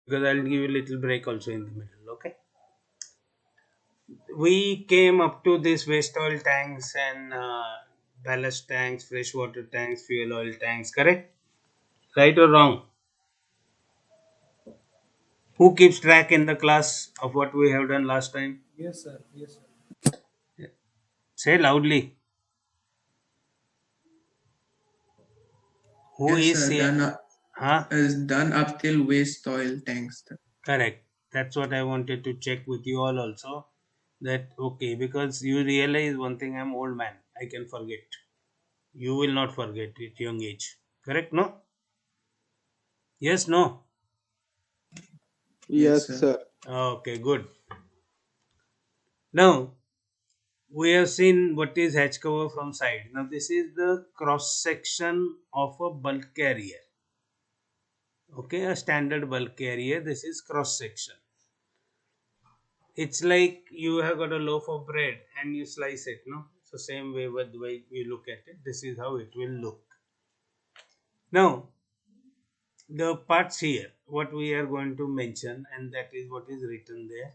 because I'll give you a little break also in the middle. Okay. We came up to this waste oil tanks and ballast tanks, freshwater tanks, fuel oil tanks. Correct? Right or wrong? Who keeps track in the class of what we have done last time? Yes, sir. Yes, sir. Say loudly. Who Yes, is sir. here? Huh? Done up till waste oil tanks. Correct. That's what I wanted to check with you all also. That okay, because you realize one thing, I'm old man. I can forget. You will not forget at young age. Correct? No? Yes, no. Yes, Yes, sir. sir. Okay, good. Now we have seen what is hatch cover from side. Now this is the cross section of a bulk carrier. Okay, a standard bulk carrier. This is cross section. It's like you have got a loaf of bread and you slice it, no? So same way with the way you look at it, this is how it will look. Now the parts here, what we are going to mention, and that is what is written there.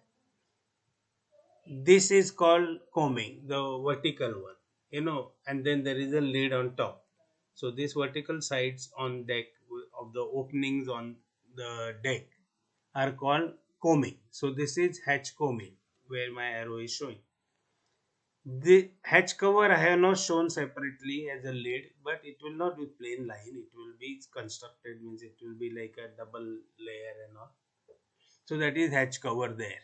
This is called combing, the vertical one, and then there is a lid on top. So these vertical sides on deck of the openings on the deck are called combing. So this is hatch combing where my arrow is showing. The hatch cover I have not shown separately as a lid, but it will not be plain line. It will be constructed, means it will be like a double layer and all. So that is hatch cover there.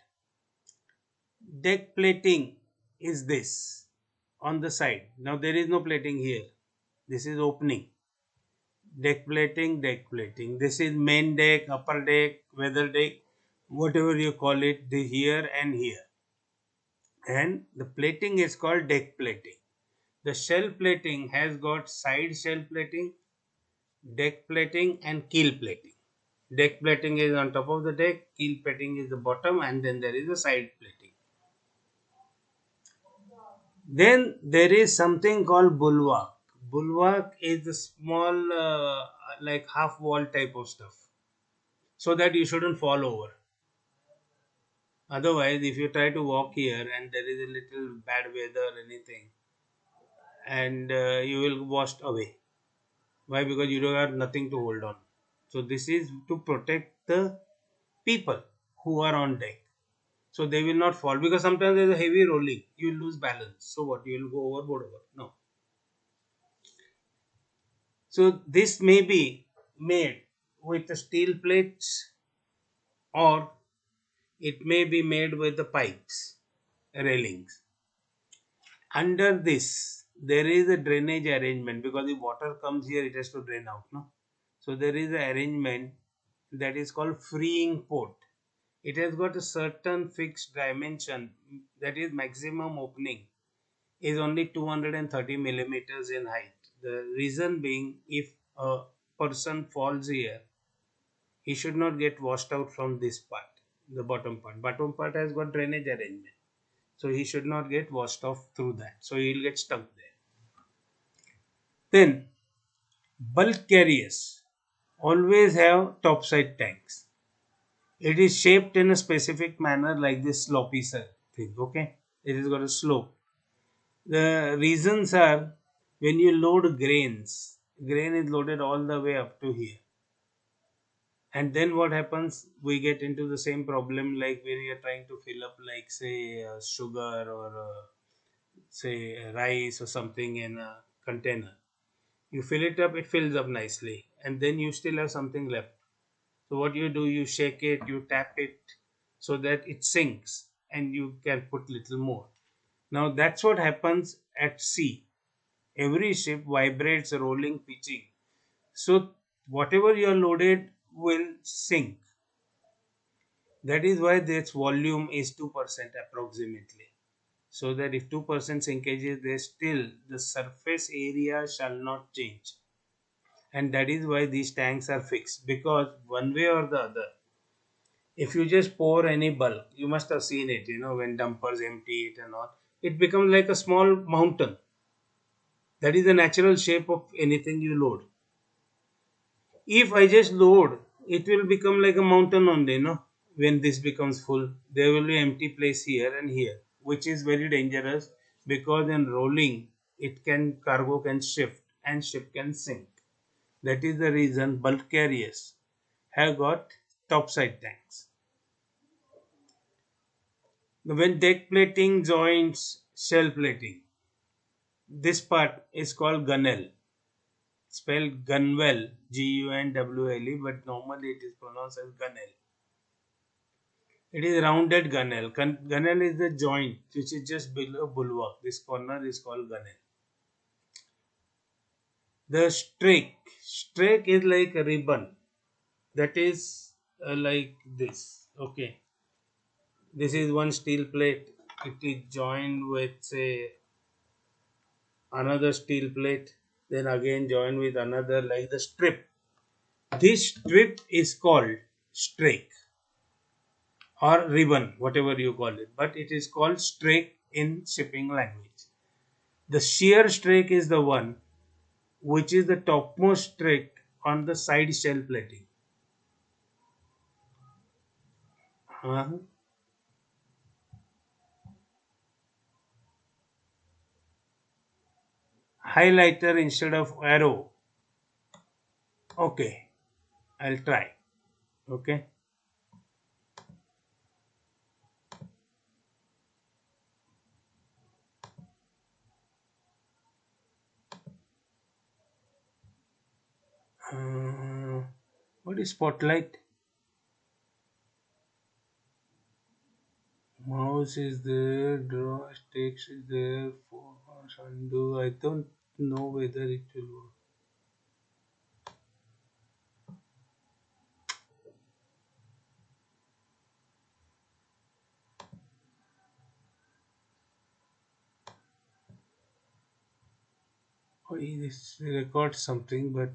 Deck plating is this on the side. Now there is no plating here. This is opening. Deck plating, deck plating. This is main deck, upper deck, weather deck, whatever you call it, the here and here. And the plating is called deck plating. The shell plating has got side shell plating, deck plating, and keel plating. Deck plating is on top of the deck, keel plating is the bottom, and then there is a side plating. Then there is something called bulwark. Bulwark is the small, like half wall type of stuff, so that you shouldn't fall over. Otherwise, if you try to walk here and there is a little bad weather, anything, and you will wash away. Why? Because you don't have nothing to hold on. So this is to protect the people who are on deck. So they will not fall because sometimes there is a heavy rolling. You will lose balance. So what? You will go overboard over. No. So this may be made with the steel plates or it may be made with the pipes, railings. Under this, there is a drainage arrangement because if water comes here, it has to drain out. No? So there is an arrangement that is called freeing port. It has got a certain fixed dimension, that is maximum opening is only 230 millimeters in height. The reason being, if a person falls here, he should not get washed out from this part, the bottom part. Bottom part has got drainage arrangement, so he should not get washed off through that. So he will get stuck there. Then bulk carriers always have topside tanks. It is shaped in a specific manner like this sloppy thing. Okay, it has got a slope. The reasons are when you load grains, grain is loaded all the way up to here. And then what happens? We get into the same problem like when you're trying to fill up, like, say, sugar or say rice or something in a container. You fill it up, it fills up nicely, and then you still have something left. So, what you do, you shake it, you tap it so that it sinks and you can put little more. Now, that's what happens at sea. Every ship vibrates, rolling, pitching. So, whatever you are loaded will sink. That is why this volume is 2% approximately. So that if 2% sinkage is there, still the surface area shall not change. And that is why these tanks are fixed, because one way or the other, if you just pour any bulk, you must have seen it, when dumpers empty it and all, it becomes like a small mountain. That is the natural shape of anything you load. If I just load it will become like a mountain only, no? When this becomes full, there will be empty place here and here, which is very dangerous because in rolling, cargo can shift and ship can sink. That is the reason bulk carriers have got topside tanks. When deck plating joins shell plating, this part is called gunnel, spelled gunwale, Gunwle, but normally it is pronounced as gunnel. It is rounded gunnel. Gunnel is the joint which is just below bulwark. This corner is called gunnel. The strake is like a ribbon that is like this. Okay, this is one steel plate. It is joined with say another steel plate, then again joined with another like the strip. This strip is called strake or ribbon, whatever you call it, but it is called strake in shipping language. The shear strake is the one which is the topmost strake on the side shell plating. Uh, Highlighter instead of arrow. Okay, I'll try. Okay. Uh, what is spotlight? Mouse is there, draw text is there, focus, undo. I don't know whether it will work. Oh, this records something, but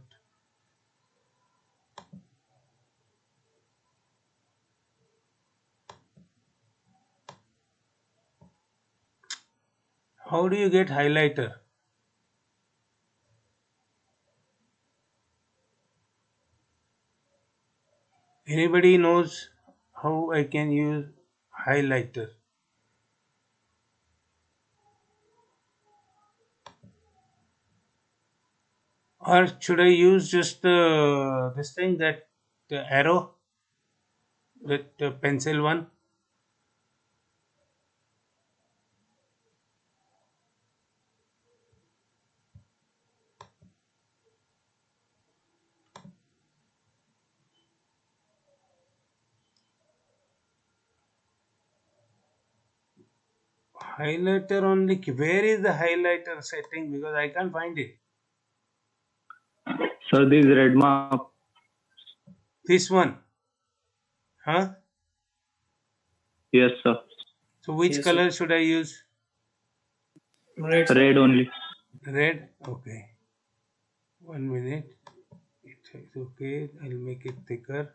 how do you get highlighter? Anybody knows how I can use highlighter? Or should I use just this thing that the arrow with the pencil one? Highlighter only. Where is the highlighter setting? Because I can't find it. Sir, this red mark. This one. Huh? Yes, sir. So which Yes, color should I use? Right, sir. Red only. Red? Okay. 1 minute. It's okay. I'll make it thicker.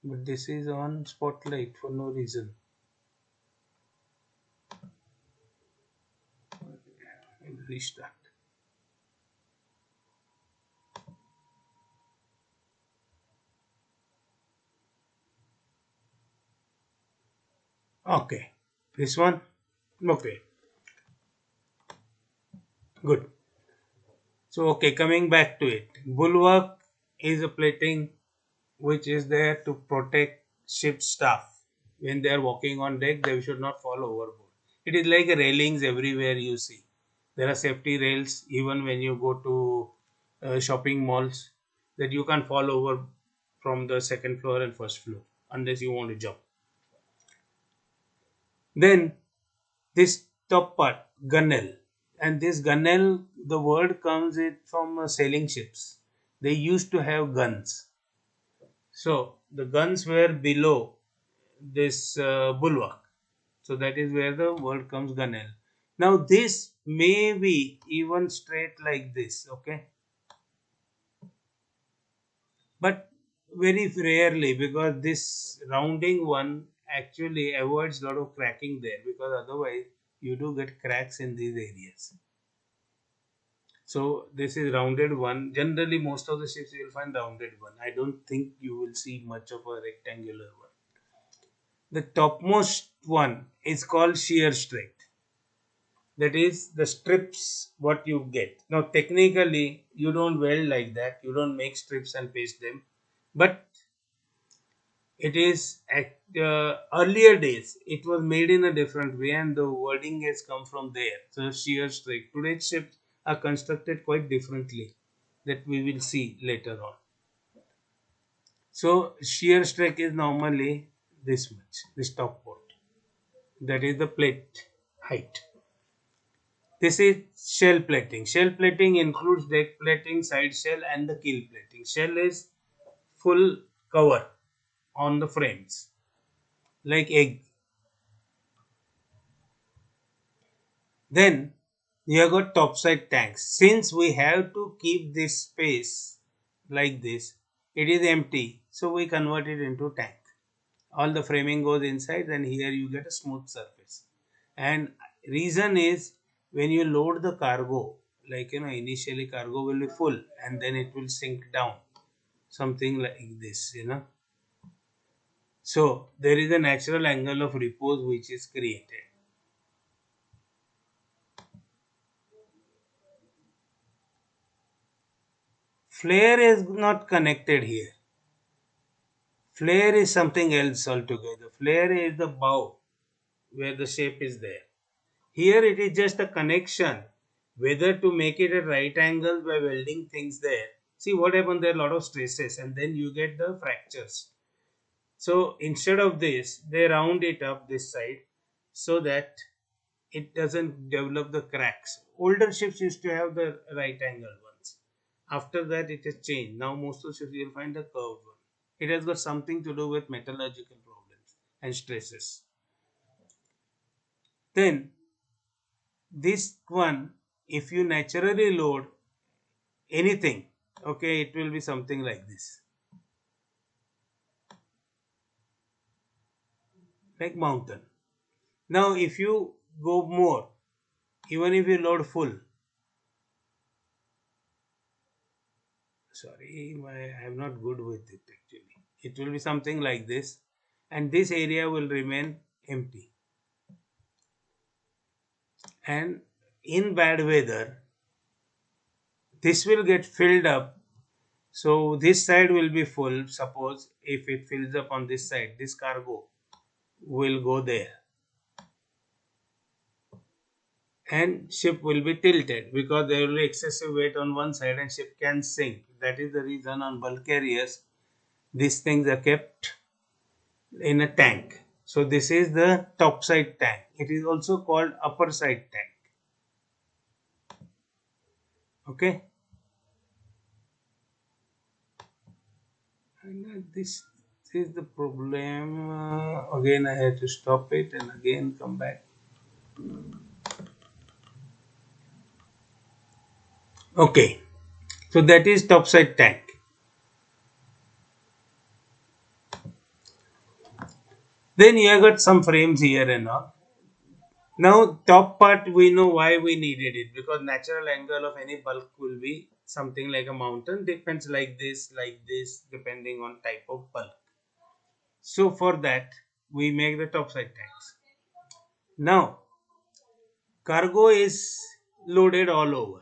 But this is on spotlight for no reason. I'll restart. Okay. This one? Okay. Good. So, okay, coming back to it. Bulwark is a plating which is there to protect ship staff. When they are walking on deck, they should not fall overboard. It is like railings everywhere you see. There are safety rails even when you go to shopping malls that you can't fall over from the second floor and first floor unless you want to jump. Then this top part, gunnel, and this gunnel, the word comes it from sailing ships. They used to have guns, so the guns were below this bulwark. So that is where the word comes gunnel. Now this may be even straight like this, okay, but very rarely because this rounding one actually avoids a lot of cracking there because otherwise you do get cracks in these areas. So this is rounded one. Generally, most of the ships you will find rounded one. I don't think you will see much of a rectangular one. The topmost one is called shear strake. That is the strips what you get. Now technically you don't weld like that. You don't make strips and paste them. But it is at earlier days it was made in a different way and the wording has come from there. So shear strake. Today's ships are constructed quite differently that we will see later on. So shear strake is normally this much, this top port. That is the plate height. This is shell plating. Shell plating includes deck plating, side shell, and the keel plating. Shell is full cover on the frames, like egg. Then you have got topside tanks. Since we have to keep this space like this, it is empty, so we convert it into tank. All the framing goes inside, and here you get a smooth surface. And reason is when you load the cargo, like initially cargo will be full and then it will sink down, something like this, So there is a natural angle of repose which is created. Flare is not connected here. Flare is something else altogether. Flare is the bow where the shape is there. Here it is just a connection, whether to make it at right angles by welding things there. See what happens, there are a lot of stresses and then you get the fractures. So instead of this, they round it up this side so that it doesn't develop the cracks. Older ships used to have the right angle ones. After that it has changed. Now most of the ships you will find the curved one. It has got something to do with metallurgical problems and stresses. Then this one, if you naturally load anything, okay, it will be something like this, like mountain. Now if you go more, even if you load full, sorry, I'm not good with it actually, it will be something like this and this area will remain empty, and in bad weather this will get filled up. So this side will be full. Suppose if it fills up on this side, this cargo will go there and ship will be tilted because there will be excessive weight on one side and ship can sink. That is the reason on bulk carriers these things are kept in a tank. So this is the top side tank. It is also called upper side tank. Okay. And this is the problem. Again I have to stop it and again come back. Okay. So that is topside tank. Then you have got some frames here and all. Now top part we know why we needed it, because natural angle of any bulk will be something like a mountain, depends like this depending on type of bulk. So for that we make the topside tanks. Now cargo is loaded all over,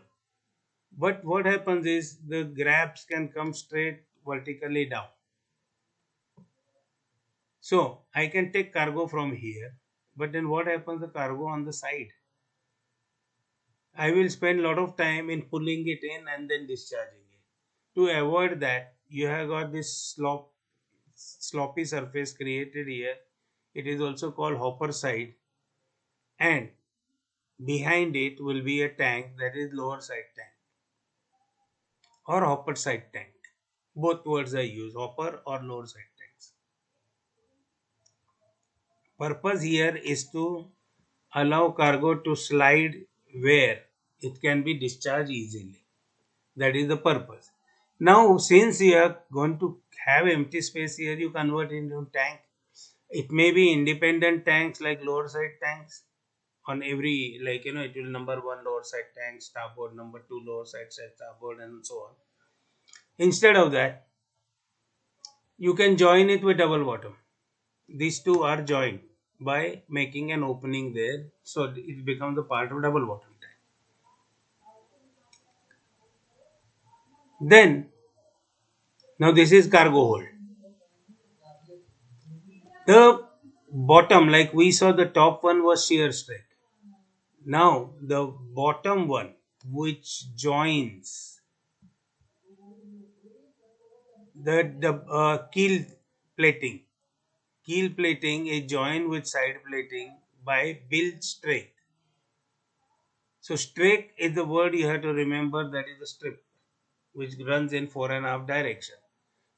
but what happens is the grabs can come straight vertically down. So I can take cargo from here, but then what happens the cargo on the side? I will spend a lot of time in pulling it in and then discharging it. To avoid that, you have got this sloppy surface created here. It is also called hopper side, and behind it will be a tank, that is lower side tank or hopper side tank. Both words I use, hopper or lower side tanks. Purpose here is to allow cargo to slide where it can be discharged easily. That is the purpose. Now, since you are going to have empty space here, you convert into tank. It may be independent tanks like lower side tanks, on every, like, it will number 1 lower side tank starboard, number 2 lower side starboard, and so on. Instead of that, you can join it with double bottom. These two are joined by making an opening there, so it becomes a part of double bottom tank. Then, now this is cargo hold. The bottom, like we saw, the top one was shear strake. Now the bottom one, which joins the keel plating is joined with side plating by bilge strake. So strake is the word you have to remember, that is the strip which runs in 4.5 direction.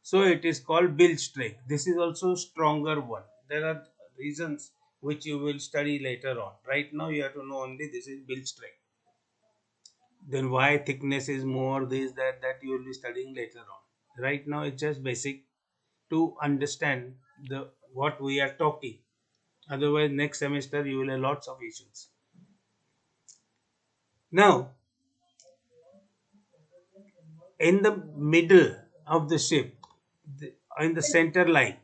So it is called bilge strake. This is also stronger one. There are reasons which you will study later on. Right now you have to know only this is bilge strake. Then why thickness is more, this, that you will be studying later on. Right now it's just basic to understand the what we are talking. Otherwise next semester you will have lots of issues. Now in the middle of the ship, in the center line,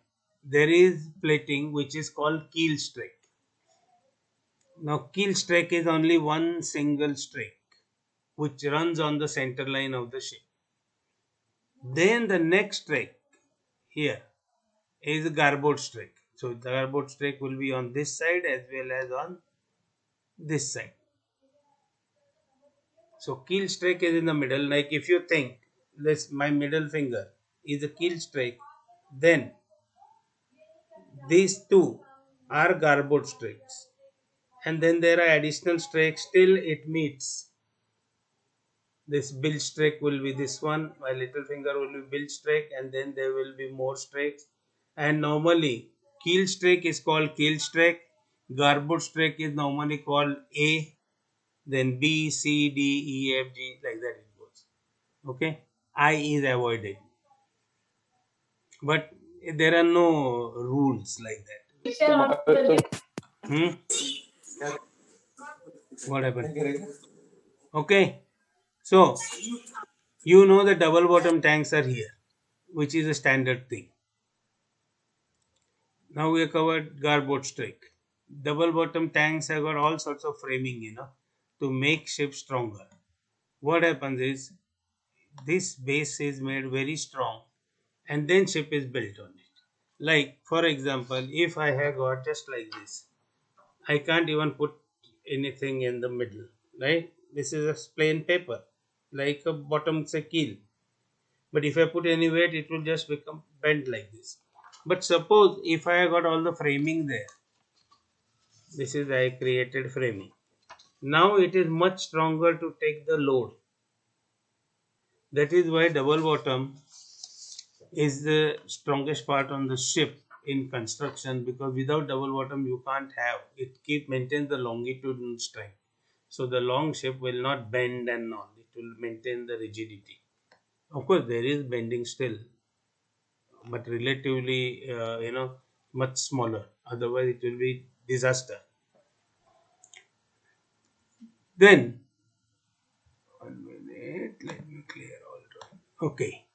there is plating which is called keel strake. Now keel strake is only one single strake which runs on the center line of the ship. Then the next strake here is a garboard strake. So the garboard strake will be on this side as well as on this side. So keel strake is in the middle. Like if you think this, my middle finger is a keel strake, then these two are garboard strakes, and then there are additional strakes till it meets. This bilge strake will be this one, my little finger will be bilge strake, and then there will be more strakes. And normally keel strake is called keel strake, garboard strake is normally called A, then B, C, D, E, F, G, like that it goes. Okay, I is avoided, but there are no rules like that. Hmm? What happened? Okay, so you know the double bottom tanks are here, which is a standard thing. Now we have covered garboard strake. Double bottom tanks have got all sorts of framing, to make ship stronger. What happens is this base is made very strong and then ship is built on it. Like for example, if I have got just like this, I can't even put anything in the middle, right? This is a plain paper, like a bottom say keel. But if I put any weight, it will just become bent like this. But suppose if I have got all the framing there, this is I created framing. Now it is much stronger to take the load. That is why double bottom is the strongest part on the ship in construction, because without double bottom you can't have it. Maintains the longitudinal strength, so the long ship will not bend and all. It will maintain the rigidity. Of course there is bending still, but relatively much smaller, otherwise it will be disaster. Then 1 minute, let me clear all drawing. Okay,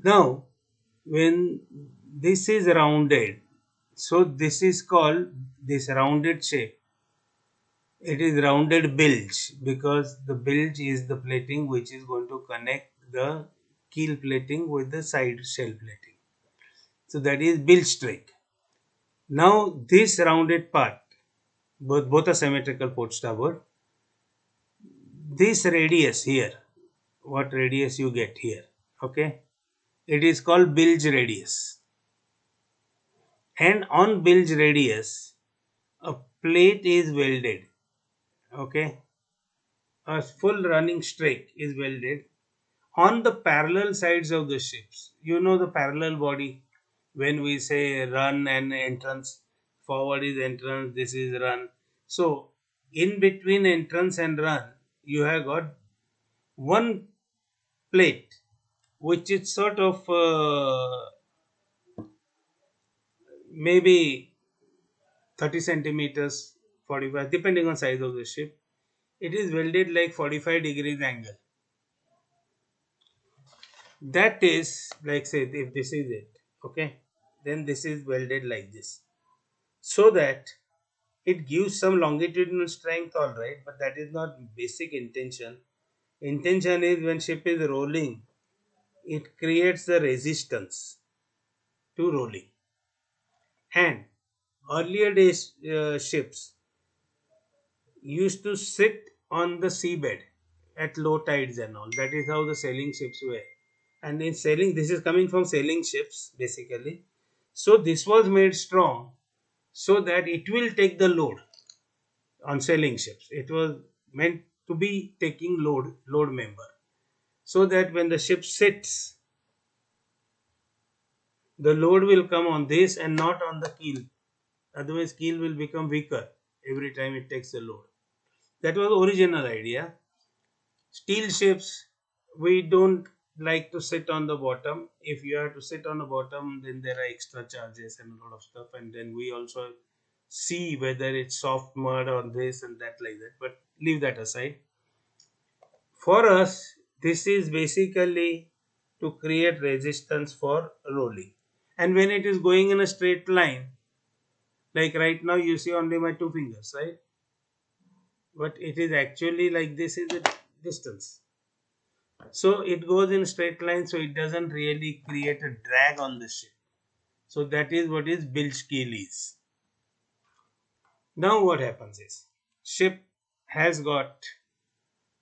now when this is rounded, so this is called, this rounded shape, it is rounded bilge, because the bilge is the plating which is going to connect the keel plating with the side shell plating. So that is bilge strake. Now this rounded part, both are symmetrical port starboard. This radius here, what radius you get here, okay, it is called bilge radius. And on bilge radius, a plate is welded, okay, a full running strake is welded on the parallel sides of the ships. You know the parallel body, when we say run and entrance, forward is entrance, this is run. So in between entrance and run, you have got one plate which is sort of maybe 30 centimeters 45, depending on size of the ship. It is welded like 45 degrees angle. That is, like say, if this is it, okay, then this is welded like this, so that it gives some longitudinal strength, all right, but that is not basic intention. Intention is when ship is rolling, it creates the resistance to rolling. And earlier days ships used to sit on the seabed at low tides and all. That is how the sailing ships were. And in sailing, this is coming from sailing ships basically. So this was made strong so that it will take the load on sailing ships. It was meant to be taking load member, so that when the ship sits, the load will come on this and not on the keel. Otherwise, keel will become weaker every time it takes the load. That was the original idea. Steel ships, we don't like to sit on the bottom. If you have to sit on the bottom, then there are extra charges and a lot of stuff. And then we also see whether it's soft mud or this and that, like that. But leave that aside. For us, this is basically to create resistance for rolling. And when it is going in a straight line, like right now you see only my two fingers, right? But it is actually like this is the distance. So it goes in straight line, so it doesn't really create a drag on the ship. So that is what is bilge keel is. Now what happens is, ship has got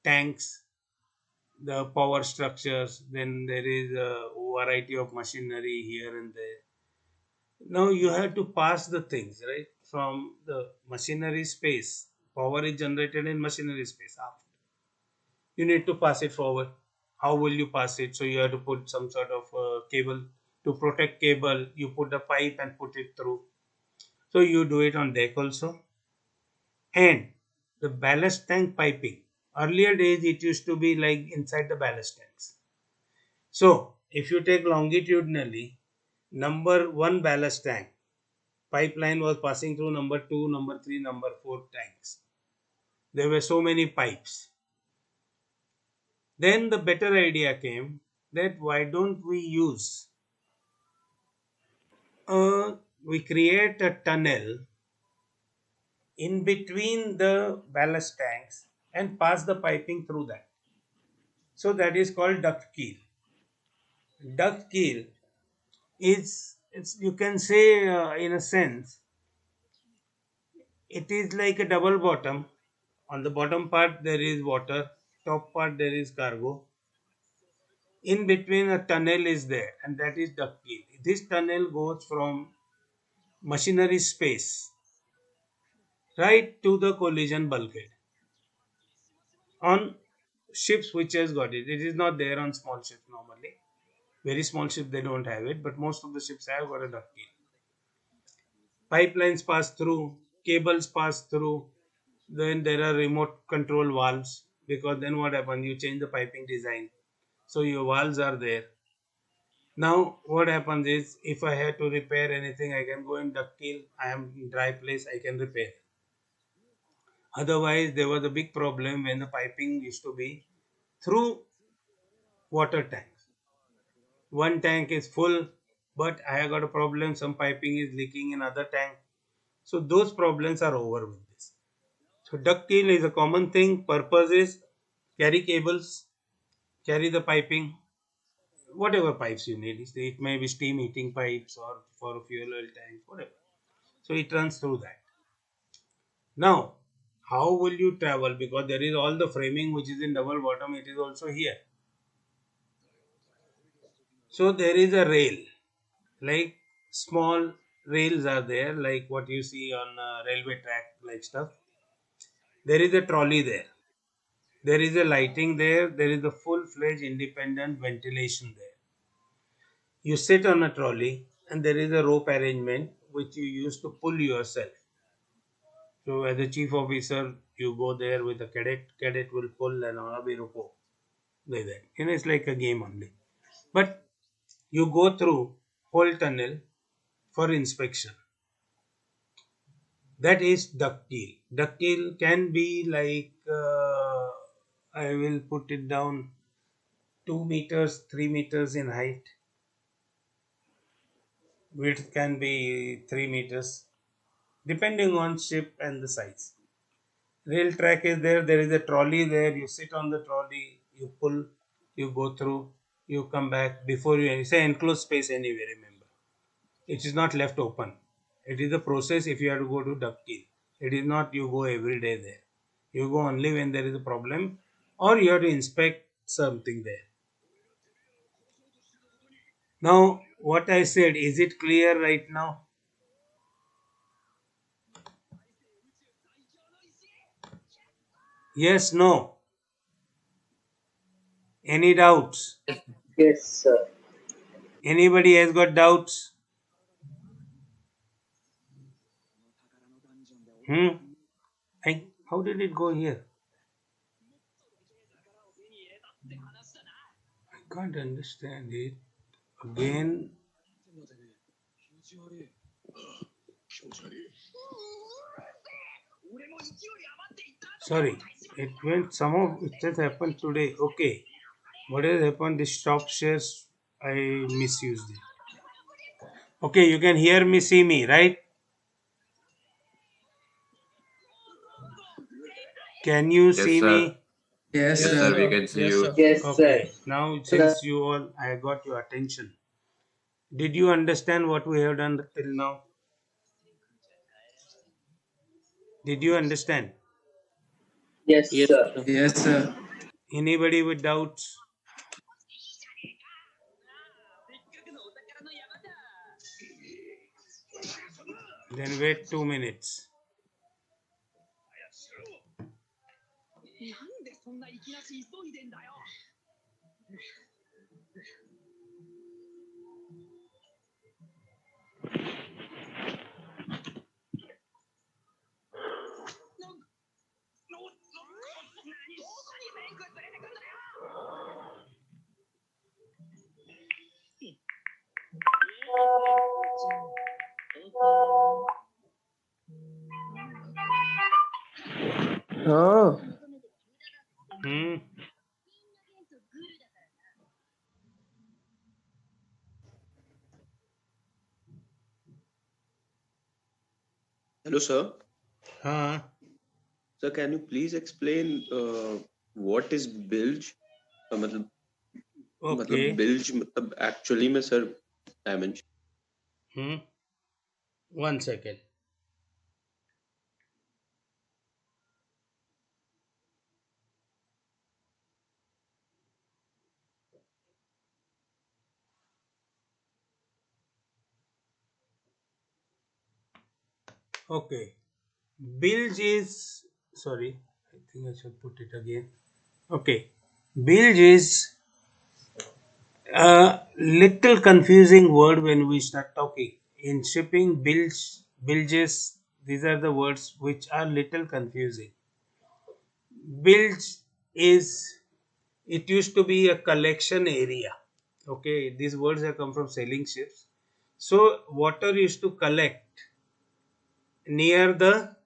tanks, the power structures, then there is a variety of machinery here and there. Now you have to pass the things, right, from the machinery space. Power is generated in machinery space. Aft, you need to pass it forward. How will you pass it? So you have to put some sort of cable to protect cable. You put a pipe and put it through. So you do it on deck also. And the ballast tank piping, earlier days it used to be like inside the ballast tanks. So if you take longitudinally, number 1 ballast tank pipeline was passing through number 2, number 3, number 4 tanks. There were so many pipes. Then the better idea came that why don't we use we create a tunnel in between the ballast tanks and pass the piping through that. So that is called duct keel. Duct keel is, it's, you can say in a sense, it is like a double bottom. On the bottom part there is water, top part there is cargo. In between a tunnel is there, and that is duct keel. This tunnel goes from machinery space right to the collision bulkhead on ships which has got it. It is not there on small ships normally. Very small ships they don't have it, but most of the ships have got a duct keel. Pipelines pass through, cables pass through, then there are remote control valves, because then what happens? You change the piping design. So your valves are there. Now what happens is, if I have to repair anything, I can go in duct keel. I am in dry place, I can repair. Otherwise, there was a big problem when the piping used to be through water tanks. One tank is full, but I have got a problem. Some piping is leaking in other tank. So those problems are over with this. So duct keel is a common thing. Purpose is carry cables, carry the piping, whatever pipes you need. It may be steam heating pipes or for fuel oil tanks, whatever. So it runs through that. Now, how will you travel? Because there is all the framing which is in double bottom, it is also here. So there is a rail, like small rails are there, like what you see on railway track, like stuff. There is a trolley there. There is a lighting there. There is a full-fledged independent ventilation there. You sit on a trolley and there is a rope arrangement which you use to pull yourself. So as a chief officer, you go there with a cadet. Cadet will pull and be ruko, like that. It's like a game only. But you go through whole tunnel for inspection. That is ductile. Ductile can be like I will put it down 2 meters 3 meters in height. Width can be 3 meters depending on ship and the size. Rail track is there. There is a trolley there. You sit on the trolley, you pull, you go through, you come back. Before you, it's an enclosed space anyway, remember. It is not left open. It is a process if you have to go to ductile. It is not you go every day there. You go only when there is a problem or you have to inspect something there. Now, what I said, is it clear right now? Yes, no? Any doubts? Yes, sir. Anybody has got doubts? Hmm? How did it go here? I can't understand it. Again, sorry, it went somehow it has happened today. Okay, what has happened? The stop shares, I misused it. Okay, you can hear me, see me, right? Can you Yes, see sir. me? Yes, Yes, sir. sir. We can see Yes, you. sir. Yes, sir. Okay, now The, since you all, I got your attention. Did you understand what we have done till now? Did you understand? yes, Yes, sir. sir. Yes, sir. Anybody with doubts? Then wait 2 minutes. Oh, Hmm? Hello, sir. Huh? Sir, can you please explain what is bilge? मतलब Okay. bilge मतलब actually में sir dimension. Hmm? 1 second. Okay. Bilge is, sorry, I think I should put it again. Okay. Bilge is a little confusing word when we start talking. In shipping, bilges, these are the words which are little confusing. Bilge is, it used to be a collection area. Okay, these words have come from sailing ships. So water used to collect near the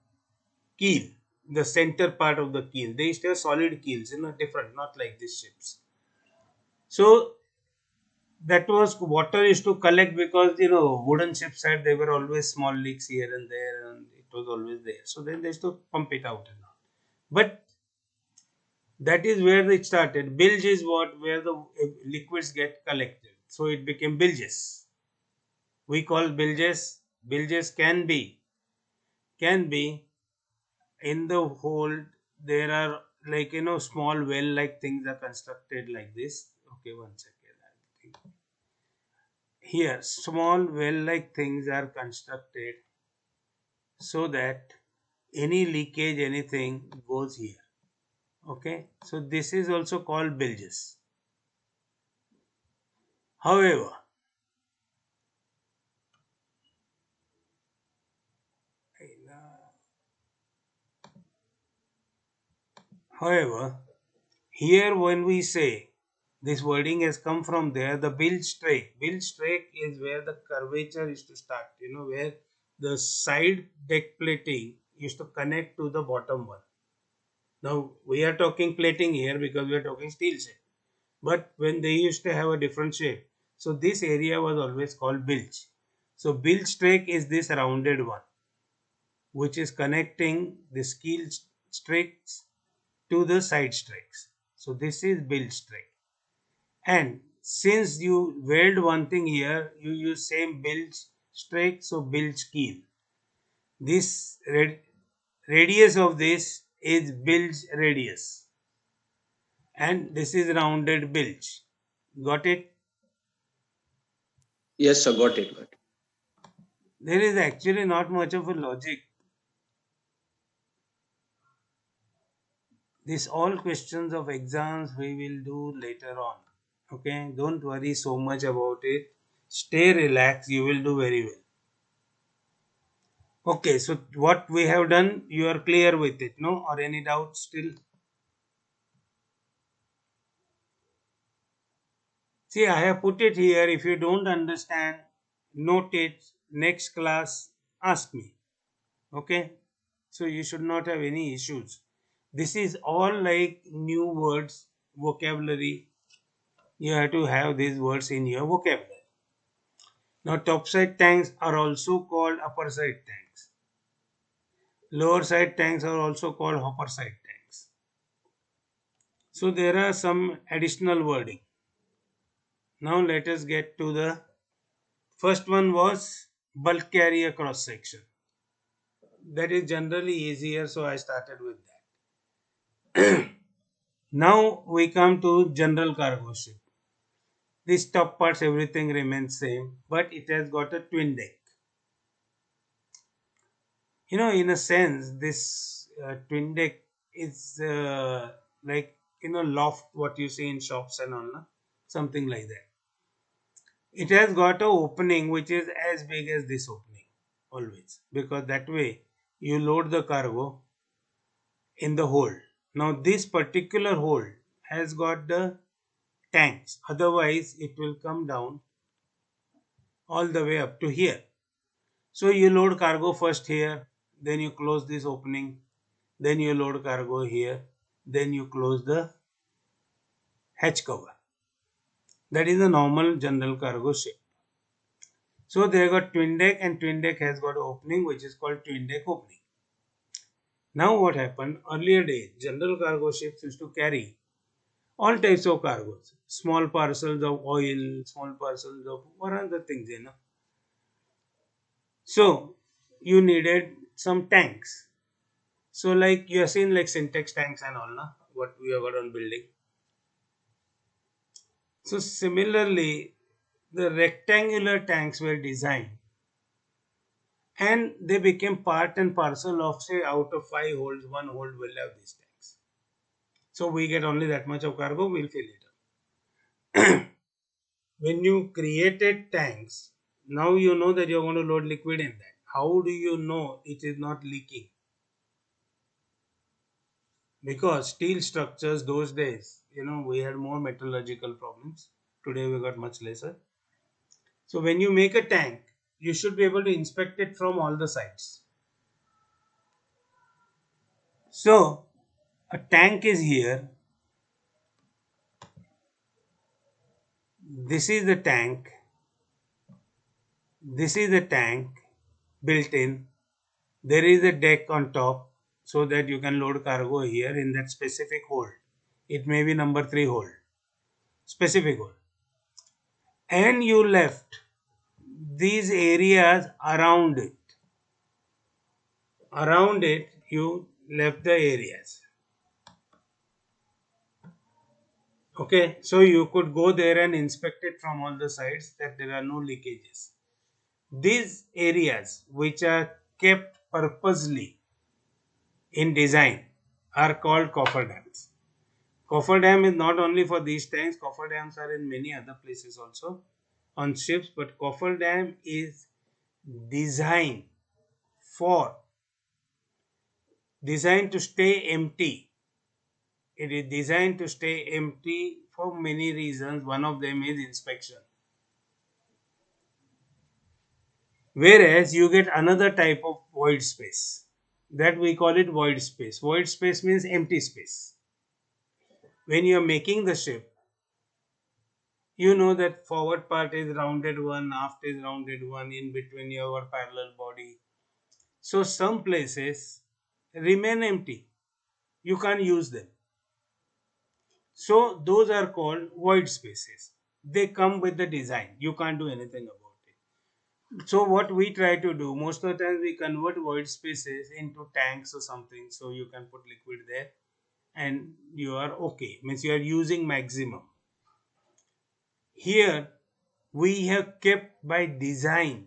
keel, the center part of the keel. They used to have solid keels, different, not like these ships. So that was water used to collect because wooden ships had, there were always small leaks here and there, and it was always there. So then they used to pump it out and all. But that is where it started. Bilge is what where the liquids get collected. So it became bilges. We call bilges. Bilges can be in the hold. There are like small well like things are constructed like this. Okay, 1 second. I think here small well like things are constructed so that any leakage anything goes here. Okay, so this is also called bilges. However, However, here when we say this wording has come from there, the bilge strake. Bilge strake is where the curvature is to start, where the side deck plating used to connect to the bottom one. Now we are talking plating here because we are talking steel shape. But when they used to have a different shape, so this area was always called bilge. So bilge strake is this rounded one, which is connecting the steel strakes to the side strakes. So this is bilge strake. And since you weld one thing here, you use same bilge strake, so bilge keel. This radius of this is bilge radius, and this is rounded bilge. Got it? Yes, sir. Got it. Got it. There is actually not much of a logic. These all questions of exams we will do later on. Okay, don't worry so much about it. Stay relaxed, you will do very well. Okay, so what we have done, you are clear with it, no? Or any doubt still? See, I have put it here. If you don't understand, note it. Next class, ask me. Okay, so you should not have any issues. This is all like new words, vocabulary. You have to have these words in your vocabulary. Now, topside tanks are also called upper side tanks. Lower side tanks are also called hopper side tanks. So there are some additional wording. Now let us get to the first one was bulk carrier cross section. That is generally easier, so I started with that. Now we come to general cargo ship. This top parts everything remains same, but it has got a twin deck. In a sense, this twin deck is like loft what you see in shops and all, something like that. It has got a opening which is as big as this opening always, because that way you load the cargo in the hold. Now this particular hold has got the tanks, otherwise it will come down all the way up to here. So you load cargo first here, then you close this opening, then you load cargo here, then you close the hatch cover. That is the normal general cargo ship. So they got twin deck, and twin deck has got an opening which is called twin deck opening. Now what happened? Earlier days, general cargo ships used to carry all types of cargoes, small parcels of oil, small parcels of what other things, So you needed some tanks. So like you have seen like Syntex tanks and all, what we have got on building. So similarly, the rectangular tanks were designed and they became part and parcel of, say, out of 5 holds, 1 hold will have these tanks. So we get only that much of cargo, we'll fill it up. When you created tanks, now you know that you're going to load liquid in that. How do you know it is not leaking? Because steel structures those days, we had more metallurgical problems. Today we got much lesser. So when you make a tank, you should be able to inspect it from all the sides. So a tank is here. This is the tank. This is the tank built in. There is a deck on top so that you can load cargo here in that specific hold. It may be number 3 hold. Specific hold. And you left these areas around it. Around it, you left the areas. Okay, so you could go there and inspect it from all the sides that there are no leakages. These areas which are kept purposely in design are called cofferdams. Cofferdam is not only for these tanks, cofferdams are in many other places also on ships, but cofferdam is designed to stay empty. It is designed to stay empty for many reasons. One of them is inspection. Whereas you get another type of void space, that we call it void space. Void space means empty space. When you are making the ship, you know that forward part is rounded one, aft is rounded one, in between your parallel body. So some places remain empty. You can't use them. So those are called void spaces. They come with the design. You can't do anything about it. So what we try to do, most of the time we convert void spaces into tanks or something, so you can put liquid there and you are okay. Means you are using maximum. Here we have kept by design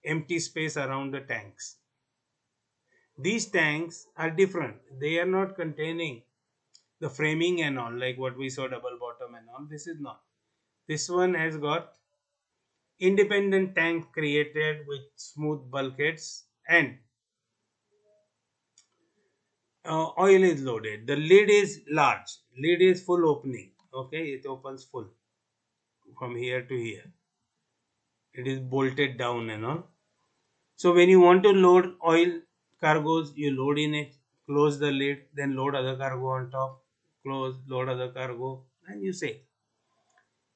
empty space around the tanks. These tanks are different. They are not containing the framing and all, like what we saw double bottom and all. This is not. This one has got independent tank created with smooth bulkheads, and oil is loaded. The lid is large. Lid is full opening. Okay, it opens full from here to here. It is bolted down and all. So when you want to load oil cargoes, you load in it, close the lid, then load other cargo on top, close, load other cargo, and you sail.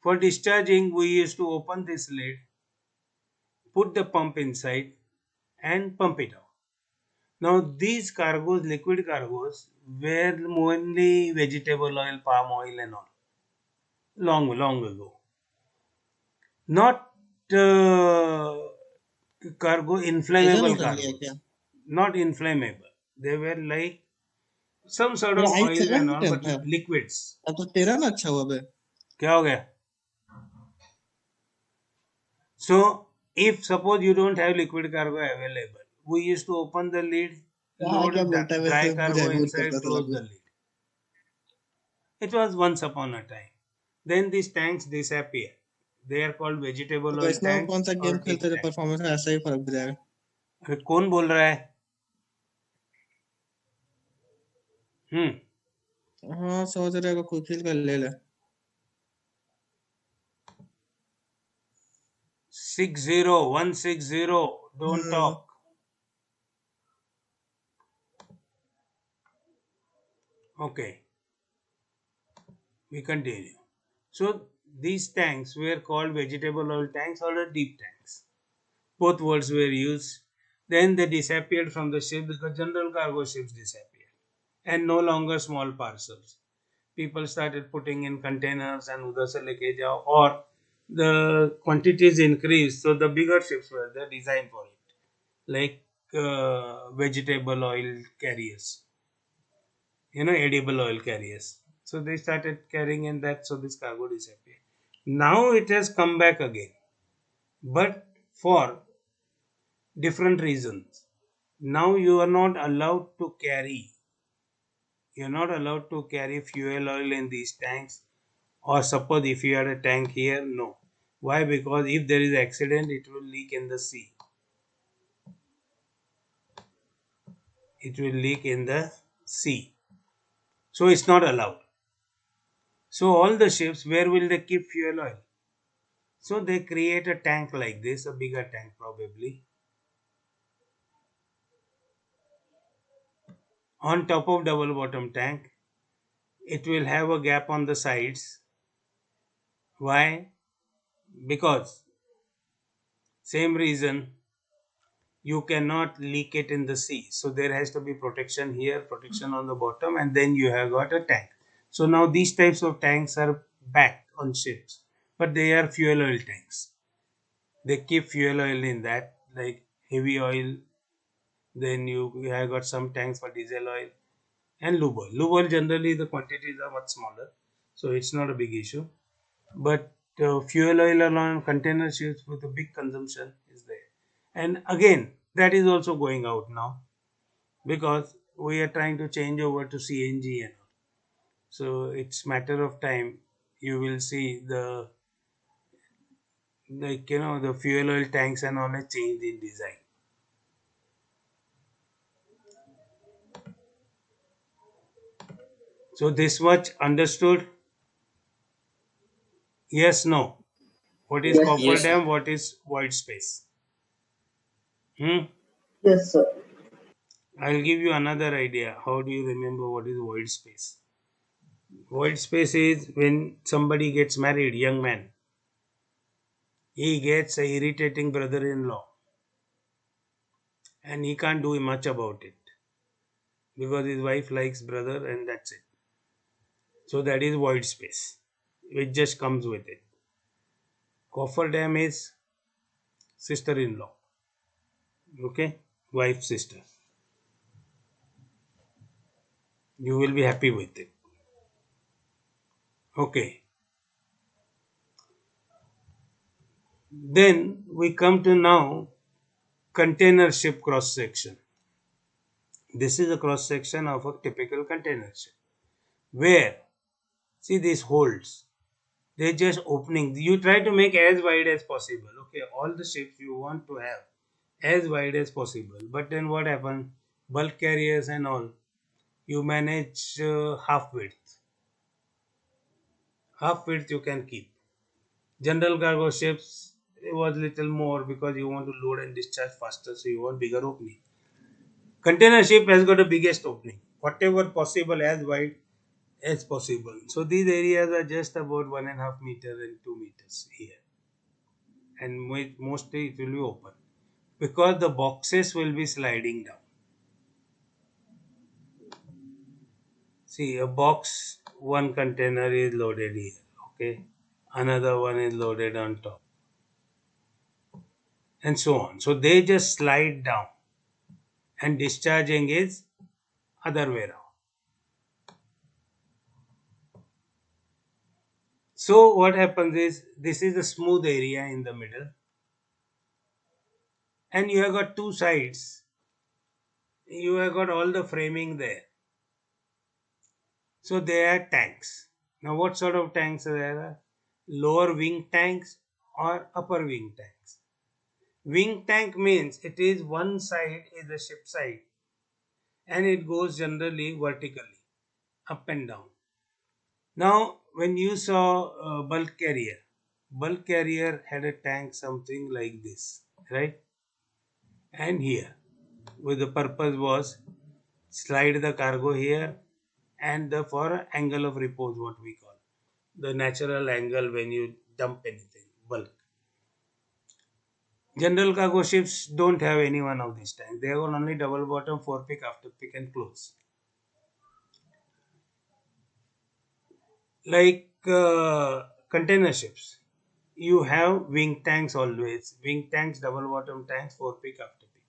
For discharging, we used to open this lid, put the pump inside, and pump it out. Now these cargoes, liquid cargoes, were mainly vegetable oil, palm oil, and all. Long ago. Not cargo ऐसा inflammable होता नहीं है क्या? cargoes. Not inflammable. They were like some sort मेरा of I oil and all, 7 but था. liquids. अब तो तेरा ना अच्छा हुआ बे. क्या हो गया? So if suppose you don't have liquid cargo available, we used to open the lid, हाँ load क्या बोलता है dry वैसे cargo बुझाई बहुत inside, करता था close bay. the lid. It was once upon a time. Then these tanks disappear. They are called vegetable तो oil वैष्णव tanks कौन सा or गेम deep खेलते थे tanks. परफॉर्मेंस में ऐसा ही फर्क भी जाएगा. अरे कौन बोल रहा है? हाँ सोच रहे कोई खेल कर ले ले. 60160. Don't talk. Okay. We continue. So these tanks were called vegetable oil tanks or deep tanks. Both words were used. Then they disappeared from the ship because general cargo ships disappeared and no longer small parcels. People started putting in containers and udhar se leke jao, or the quantities increased, so the bigger ships were there designed for it, like vegetable oil carriers, edible oil carriers. So they started carrying in that, so this cargo disappeared. Now it has come back again, but for different reasons. Now you are not allowed to carry. You are not allowed to carry fuel oil in these tanks. Or suppose if you had a tank here, no. Why? Because if there is accident, it will leak in the sea. It will leak in the sea. So it's not allowed. So all the ships, where will they keep fuel oil? So they create a tank like this, a bigger tank probably. On top of double bottom tank, it will have a gap on the sides. Why? Because same reason, you cannot leak it in the sea. So there has to be protection here, protection on the bottom, and then you have got a tank. So now these types of tanks are back on ships, but they are fuel oil tanks. They keep fuel oil in that, like heavy oil. Then you have got some tanks for diesel oil and lube oil. Lube oil, generally the quantities are much smaller, so it's not a big issue. But fuel oil on container ships with a big consumption is there. And again, that is also going out now because we are trying to change over to CNG and all. So it's matter of time. You will see the the fuel oil tanks and all are changed in design. So this much understood? Yes, no. What is Yes, copper Yes, sir. dam? What is void space? Hmm? Yes, sir. I'll give you another idea. How do you remember what is void space? Void space is when somebody gets married, young man. He gets a irritating brother-in-law, and he can't do much about it because his wife likes brother, and that's it. So that is void space, which just comes with it. Cofferdam is sister-in-law. Okay, wife sister. You will be happy with it. Okay. Then we come to now container ship cross section. This is a cross section of a typical container ship where, see, these holes, they're just opening. You try to make as wide as possible. Okay, all the ships you want to have as wide as possible. But then what happens? Bulk carriers and all, you manage half width. Half width you can keep. General cargo ships, it was little more because you want to load and discharge faster, so you want bigger opening. Container ship has got the biggest opening, whatever possible, as wide as possible. So these areas are just about 1.5 meters and 2 meters here, and mostly it will be open because the boxes will be sliding down. See, a box, one container is loaded here, okay, another one is loaded on top, and so on. So they just slide down, and discharging is other way around. So what happens is, this is a smooth area in the middle, and you have got two sides. You have got all the framing there. So they are tanks. Now what sort of tanks are there? Lower wing tanks or upper wing tanks. Wing tank means it is one side is the ship side, and it goes generally vertically, up and down. Now when you saw bulk carrier had a tank something like this, right? And here, with the purpose was slide the cargo here, and the for angle of repose, what we call the natural angle when you dump anything bulk. General cargo ships don't have any one of these tanks. They have only double bottom, forepeak, afterpeak, and close. Like container ships, you have wing tanks always. Wing tanks, double bottom tanks, forepeak, afterpeak.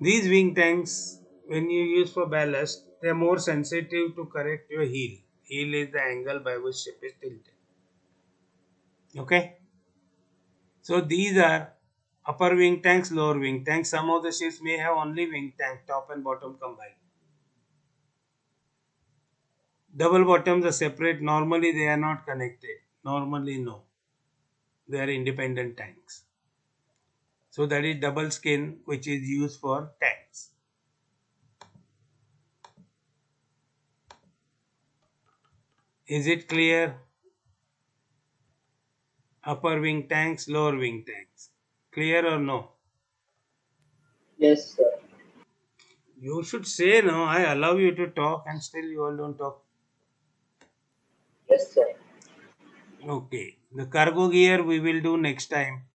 These wing tanks, when you use for ballast, they are more sensitive to correct your heel. Heel is the angle by which ship is tilted. Okay. So these are upper wing tanks, lower wing tanks. Some of the ships may have only wing tank, top and bottom combined. Double bottoms are separate. Normally they are not connected. Normally no. They are independent tanks. So that is double skin, which is used for tanks. Is it clear? Upper wing tanks, lower wing tanks. Clear or no? Yes, sir. You should say no. I allow you to talk and still you all don't talk. Yes, sir. Okay. The cargo gear we will do next time.